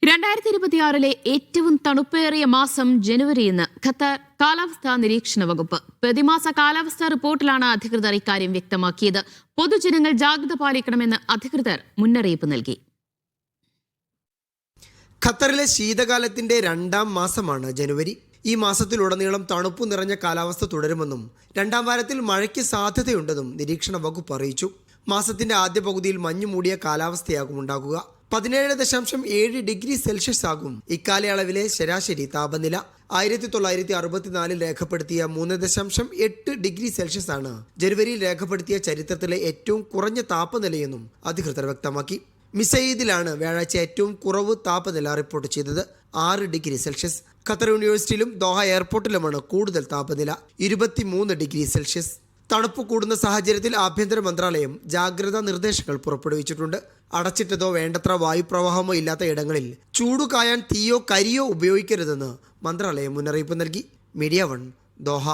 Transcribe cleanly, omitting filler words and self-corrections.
2026 ഏറ്റവും തണുപ്പേറിയ മാസം ജനുവരിയെന്ന് ഖത്തർ കാലാവസ്ഥാ നിരീക്ഷണ വകുപ്പ്. പ്രതിമാസ കാലാവസ്ഥാ റിപ്പോർട്ടിലാണ് അധികൃതർ ഇക്കാര്യം വ്യക്തമാക്കിയത്. പൊതുജനങ്ങൾ ജാഗ്രത പാലിക്കണമെന്ന് അധികൃതർ മുന്നറിയിപ്പ് നൽകി. ഖത്തറിലെ ശീതകാലത്തിന്റെ 2ാം മാസമാണ് ജനുവരി. ഈ മാസത്തിലുടനീളം തണുപ്പു നിറഞ്ഞ കാലാവസ്ഥ തുടരുമെന്നും 2ാം വാരത്തിൽ മഴയ്ക്ക് സാധ്യതയുണ്ടെന്നും നിരീക്ഷണ വകുപ്പ് അറിയിച്ചു. മാസത്തിന്റെ ആദ്യ പകുതിയിൽ മഞ്ഞു മൂടിയ കാലാവസ്ഥയാകും ഉണ്ടാകുക. 17.7 ഡിഗ്രി സെൽഷ്യസ് ആകും ഇക്കാലയളവിലെ ശരാശരി താപനില. 1964 രേഖപ്പെടുത്തിയ 3.8 ഡിഗ്രി സെൽഷ്യസ് ആണ് ജനുവരിയിൽ രേഖപ്പെടുത്തിയ ചരിത്രത്തിലെ ഏറ്റവും കുറഞ്ഞ താപനിലയെന്നും അധികൃതർ വ്യക്തമാക്കി. മിസൈദിലാണ് വ്യാഴാഴ്ച ഏറ്റവും കുറവ് താപനില റിപ്പോർട്ട് ചെയ്തത്, 6 ഡിഗ്രി സെൽഷ്യസ്. ഖത്തർ യൂണിവേഴ്സിറ്റിയിലും ദോഹ എയർപോർട്ടിലുമാണ് കൂടുതൽ താപനില, 23 ഡിഗ്രി സെൽഷ്യസ്. തണുപ്പ് കൂടുന്ന സാഹചര്യത്തിൽ ആഭ്യന്തര മന്ത്രാലയം ജാഗ്രതാ നിർദ്ദേശങ്ങൾ പുറപ്പെടുവിച്ചിട്ടുണ്ട്. അടച്ചിട്ടതോ വേണ്ടത്ര വായുപ്രവാഹമോ ഇല്ലാത്ത ഇടങ്ങളിൽ ചൂടു കായാൻ തീയോ കരിയോ ഉപയോഗിക്കരുതെന്ന് മന്ത്രാലയം മുന്നറിയിപ്പ് നൽകി. Media 1 Doha.